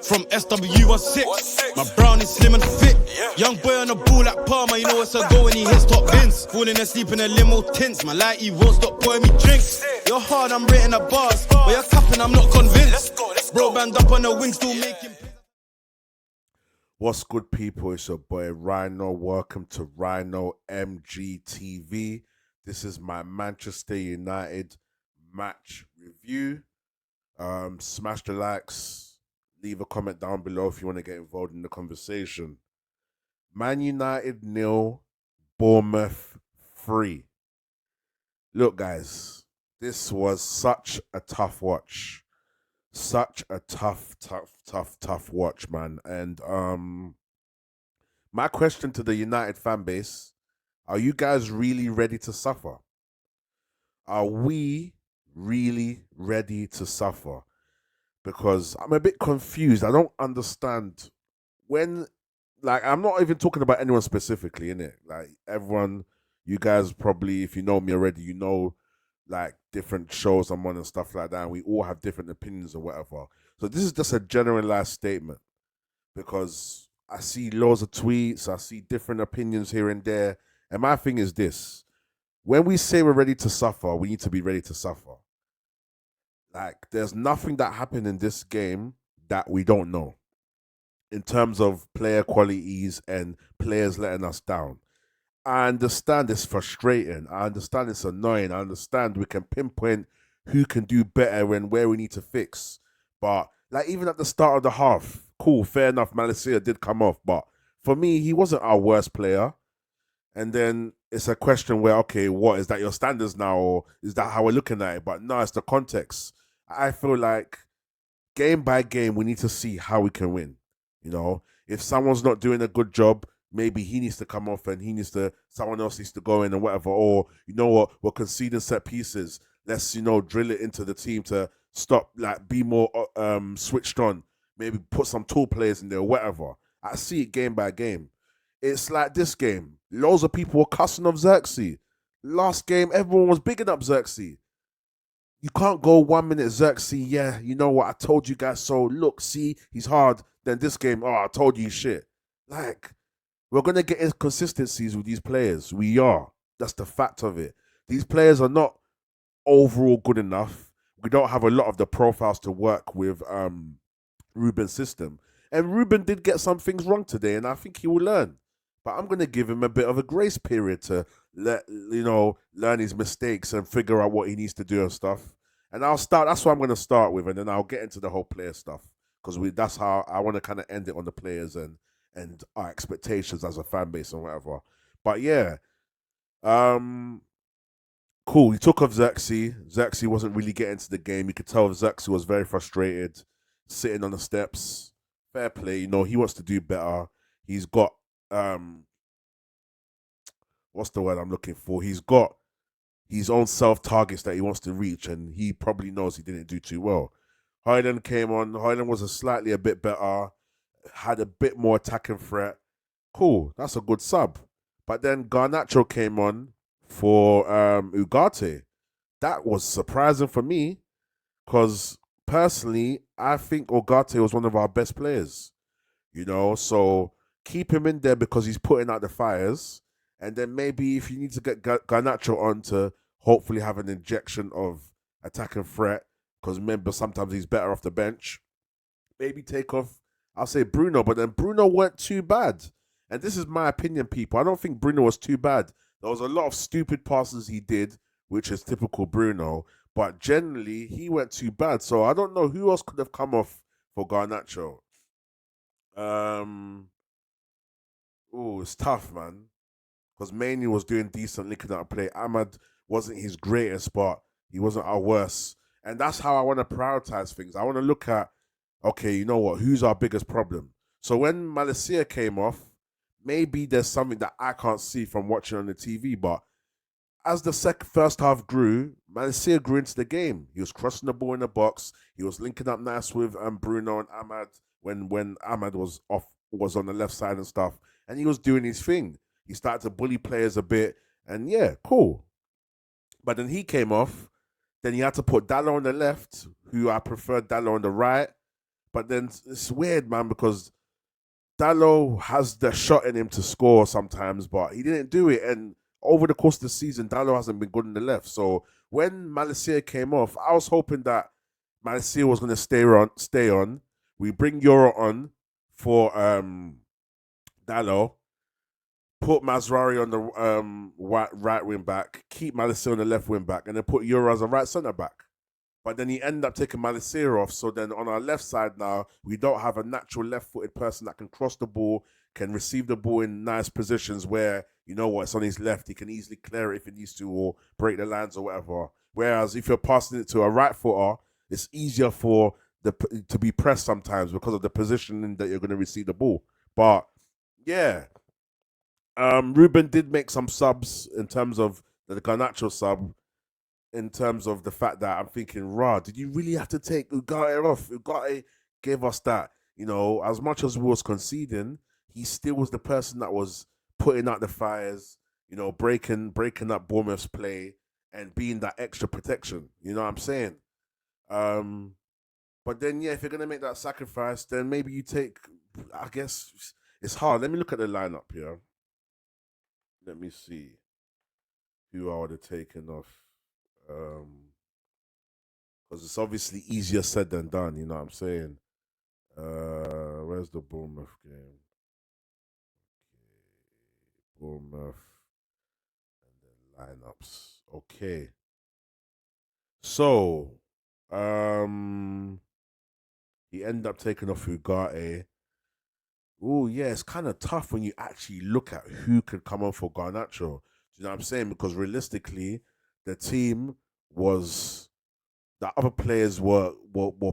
From SW16, my brown is slim and fit. Young boy on the ball like Palmer, you know what's a go when he hits top bins. Falling asleep in a limo tints, my light he won't stop pouring me drinks. You're hard, I'm rating the bars, but you're capping, I'm not convinced. Bro band up on the wing, still making. What's good, people? It's your boy Rhino. Welcome to Rhino MGTV. This is my Manchester United match review. Smash the likes, leave a comment down below if you want to get involved in the conversation. Man United 0, Bournemouth 3. Look, guys, this was such a tough watch. Such a tough watch, man. And my question to the United fan base, are you guys really ready to suffer? Are we really ready to suffer? Because I'm a bit confused. I don't understand when, like, I'm not even talking about anyone specifically, innit? Like, everyone, you guys probably, if you know me already, you know, like, different shows I'm on and stuff like that, and we all have different opinions or whatever. So this is just a generalized statement because I see loads of tweets, I see different opinions here and there, and my thing is this: when we say we're ready to suffer, we need to be ready to suffer. Like, there's nothing that happened in this game that we don't know in terms of player qualities and players letting us down. I understand it's frustrating. I understand it's annoying. I understand we can pinpoint who can do better and where we need to fix. But, like, even at the start of the half, cool, fair enough, Malacia did come off. But for me, he wasn't our worst player. And then it's a question where, okay, what, is that your standards now? Or is that how we're looking at it? But no, it's the context. I feel like game by game, we need to see how we can win. You know, if someone's not doing a good job, maybe he needs to come off and someone else needs to go in and whatever. Or, you know what, we're conceding set pieces. Let's, drill it into the team to stop, like, be more switched on. Maybe put some tool players in there, whatever. I see it game by game. It's like this game. Loads of people were cussing off Xerxes. Last game, everyone was bigging up Xerxes. You can't go 1 minute Xerxes, yeah, you know what, I told you guys so. Look, see, he's hard. Then this game, I told you shit. Like, we're going to get inconsistencies with these players. We are. That's the fact of it. These players are not overall good enough. We don't have a lot of the profiles to work with Ruben's system. And Ruben did get some things wrong today, and I think he will learn. But I'm going to give him a bit of a grace period to learn his mistakes and figure out what he needs to do and stuff. And that's what I'm going to start with, and then I'll get into the whole player stuff. Because that's how I want to kind of end it on the players and our expectations as a fan base and whatever. But yeah, cool. He took off Xerxes. Xerxes wasn't really getting to the game. You could tell Xerxes was very frustrated, sitting on the steps. Fair play, he wants to do better. He's got what's the word I'm looking for? He's got his own self-targets that he wants to reach, and he probably knows he didn't do too well. Hoyland came on. Hoyland was a bit better, had a bit more attacking threat. Cool, that's a good sub. But then Garnacho came on for Ugarte. That was surprising for me because personally, I think Ugarte was one of our best players. So keep him in there because he's putting out the fires. And then maybe if you need to get Garnacho on to hopefully have an injection of attacking threat, because remember, sometimes he's better off the bench. Maybe take off, I'll say Bruno, but then Bruno weren't too bad. And this is my opinion, people. I don't think Bruno was too bad. There was a lot of stupid passes he did, which is typical Bruno. But generally, he went too bad. So I don't know who else could have come off for Garnacho. It's tough, man. Because Mainey was doing decent linking out play. Ahmad wasn't his greatest, but he wasn't our worst. And that's how I want to prioritize things. I want to look at, okay, you know what? Who's our biggest problem? So when Malacia came off, maybe there's something that I can't see from watching on the TV, but as the first half grew, Malacia grew into the game. He was crossing the ball in the box. He was linking up nice with Bruno and Ahmad when Ahmad was on the left side and stuff. And he was doing his thing. He started to bully players a bit. And yeah, cool. But then he came off. Then you had to put Dallo on the left, who I preferred Dallo on the right. But then it's weird, man, because Dallo has the shot in him to score sometimes, but he didn't do it. And over the course of the season, Dallo hasn't been good in the left. So when Malacia came off, I was hoping that Malacia was going to stay on. We bring Euro on for Dallo, put Mazrari on the right wing back, keep Malacia on the left wing back, and then put Euro as a right centre back. But then he ended up taking Malacia off. So then on our left side now, we don't have a natural left-footed person that can cross the ball, can receive the ball in nice positions where, you know what, it's on his left. He can easily clear it if he needs to or break the lines or whatever. Whereas if you're passing it to a right footer, it's easier for to be pressed sometimes because of the positioning that you're going to receive the ball. But yeah, Ruben did make some subs in terms of the Garnacho sub, in terms of the fact that I'm thinking, rah, did you really have to take Ugarte off? Ugarte gave us that, as much as we was conceding, he still was the person that was putting out the fires, breaking up Bournemouth's play and being that extra protection. You know what I'm saying? But then, yeah, if you're going to make that sacrifice, then maybe you take, I guess, it's hard. Let me look at the lineup here. Let me see who I would have taken off. Because it's obviously easier said than done, you know what I'm saying? Where's the Bournemouth game? Okay. Bournemouth and then lineups. Okay. So, he ended up taking off Ugarte. Oh, yeah, it's kind of tough when you actually look at who could come on for Garnacho. Do you know what I'm saying? Because realistically, the team was the other players were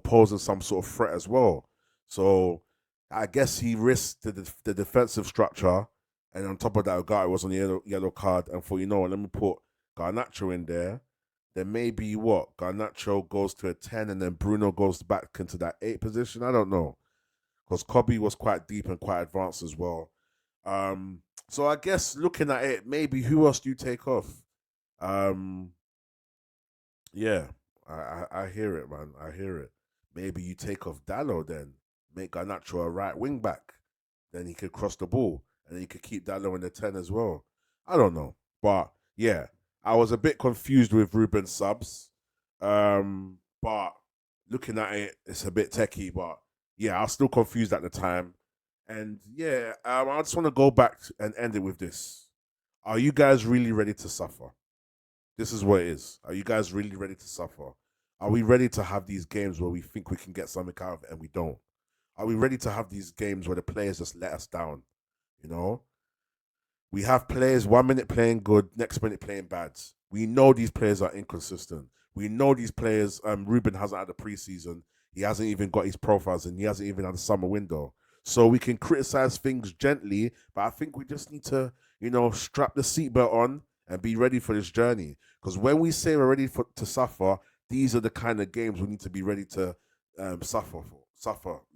posing some sort of threat as well. So I guess he risked the defensive structure, and on top of that, Ugarte was on the yellow card. And for let me put Garnacho in there. Then maybe Garnacho goes to a 10, and then Bruno goes back into that 8 position. I don't know, because Kobe was quite deep and quite advanced as well. So I guess looking at it, maybe who else do you take off? Yeah, I hear it, man. I hear it. Maybe you take off Dallo then, make Garnacho a right wing back. Then he could cross the ball, and then you could keep Dallo in the 10 as well. I don't know. But yeah, I was a bit confused with Ruben's subs. But looking at it, it's a bit techie, but yeah, I was still confused at the time. And yeah, I just want to go back and end it with this. Are you guys really ready to suffer? This is what it is. Are you guys really ready to suffer? Are we ready to have these games where we think we can get something out of it and we don't? Are we ready to have these games where the players just let us down? You know, we have players 1 minute playing good, next minute playing bad. We know these players are inconsistent. We know these players. Ruben hasn't had a preseason. He hasn't even got his profiles, and he hasn't even had a summer window. So we can criticize things gently, but I think we just need to, strap the seatbelt on and be ready for this journey. Because when we say we're ready to suffer, these are the kind of games we need to be ready to suffer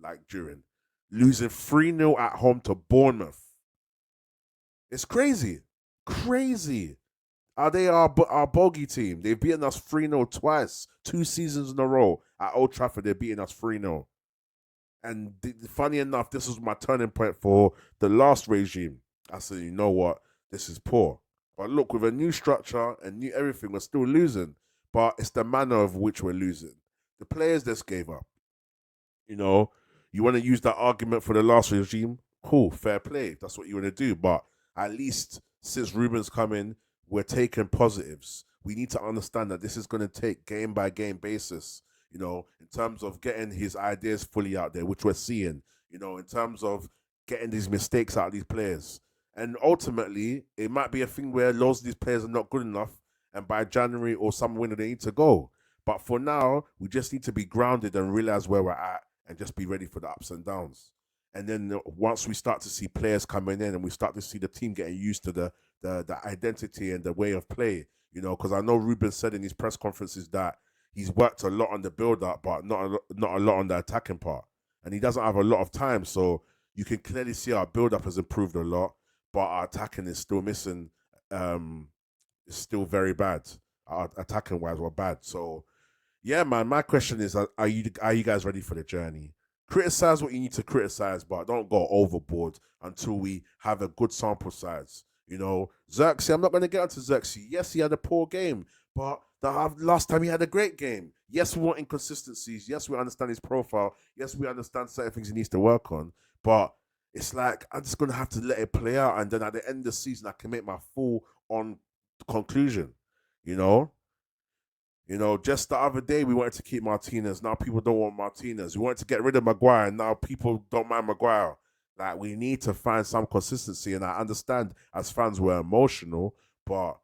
like during. Losing 3-0 at home to Bournemouth. It's crazy. Crazy. Are they our bogey team? They've beaten us 3-0 twice, 2 seasons in a row. At Old Trafford, they're beating us 3-0. And funny enough, this was my turning point for the last regime. I said, you know what? This is poor. But look, with a new structure and new everything, we're still losing. But it's the manner of which we're losing. The players just gave up. You want to use that argument for the last regime? Cool, fair play. That's what you want to do. But at least since Ruben's come in, we're taking positives. We need to understand that this is going to take game by game basis, in terms of getting his ideas fully out there, which we're seeing, in terms of getting these mistakes out of these players. And ultimately, it might be a thing where loads of these players are not good enough, and by January or some winter, they need to go. But for now, we just need to be grounded and realize where we're at and just be ready for the ups and downs. And then once we start to see players coming in and we start to see the team getting used to the identity and the way of play, because I know Ruben said in his press conferences that he's worked a lot on the build-up, but not a lot on the attacking part. And he doesn't have a lot of time, so you can clearly see our build-up has improved a lot, but our attacking is still missing. It's still very bad. Our attacking-wise, we're bad. So, yeah, man, my question is, are you guys ready for the journey? criticize what you need to criticize, but don't go overboard until we have a good sample size. You know, Xerxes, I'm not going to get onto Xerxes. Yes, he had a poor game, but the last time he had a great game. Yes, we want inconsistencies. Yes, we understand his profile. Yes, we understand certain things he needs to work on. But it's like, I'm just going to have to let it play out. And then at the end of the season, I can make my full-on conclusion, you know? You know, just the other day, we wanted to keep Martinez. Now people don't want Martinez. We wanted to get rid of Maguire. Now people don't mind Maguire. Like, we need to find some consistency. And I understand as fans we're emotional, but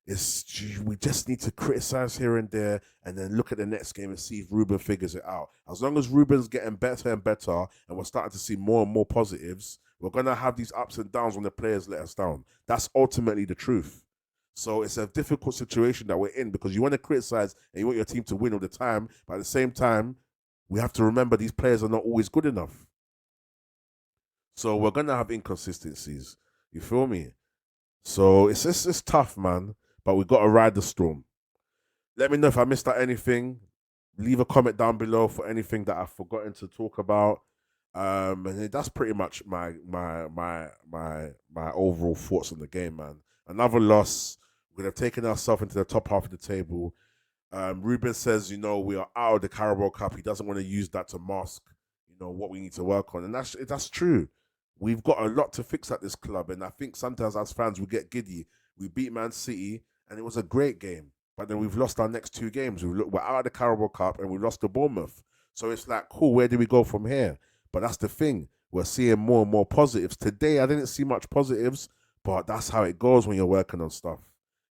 we just need to criticize here and there and then look at the next game and see if Ruben figures it out. As long as Ruben's getting better and better and we're starting to see more and more positives, we're going to have these ups and downs when the players let us down. That's ultimately the truth. So it's a difficult situation that we're in because you want to criticize and you want your team to win all the time, but at the same time, we have to remember these players are not always good enough. So we're going to have inconsistencies. You feel me? So it's tough, man. But we got to ride the storm. Let me know if I missed out anything. Leave a comment down below for anything that I've forgotten to talk about. And that's pretty much my overall thoughts on the game, man. Another loss. We have taken ourselves into the top half of the table. Ruben says, you know, we are out of the Carabao Cup. He doesn't want to use that to mask, you know, what we need to work on. And that's true. We've got a lot to fix at this club. And I think sometimes as fans, we get giddy. We beat Man City. And it was a great game. But then we've lost our next two games. We're out of the Carabao Cup and we lost to Bournemouth. So it's like, cool, where do we go from here? But that's the thing. We're seeing more and more positives. Today, I didn't see much positives, but that's how it goes when you're working on stuff.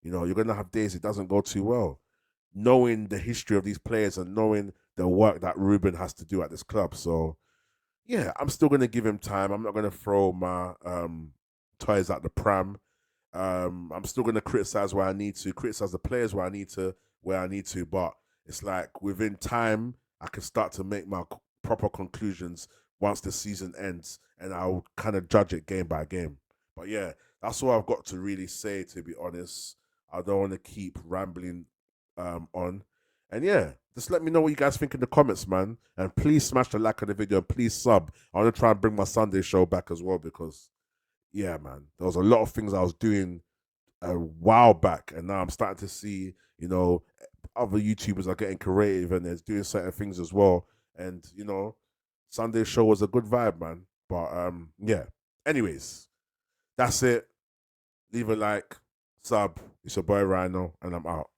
You know, you're going to have days it doesn't go too well. Knowing the history of these players and knowing the work that Ruben has to do at this club. So, yeah, I'm still going to give him time. I'm not going to throw my toys at the pram. I'm still going to criticize where I need to, criticize the players where I need to, but it's like within time, I can start to make my proper conclusions once the season ends, and I'll kind of judge it game by game. But yeah, that's all I've got to really say, to be honest. I don't want to keep rambling on. And yeah, just let me know what you guys think in the comments, man. And please smash the like on the video and please sub. I want to try and bring my Sunday show back as well because, yeah, man, there was a lot of things I was doing a while back, and now I'm starting to see, you know, other YouTubers are getting creative and they're doing certain things as well. And, you know, Sunday show was a good vibe, man. But, yeah. Anyways, that's it. Leave a like, sub. It's your boy Rhino, and I'm out.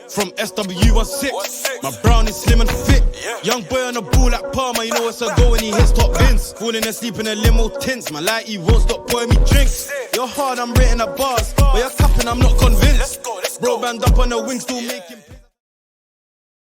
From SW16, my brown is slim and fit. Young boy on the ball like Palmer, you know it's a go when he hits top bins. Falling asleep in a limo tints, my lighty won't stop pouring me drinks. You're hard, I'm written at bars, but you're capping, I'm not convinced. Bro band up on the wing, still making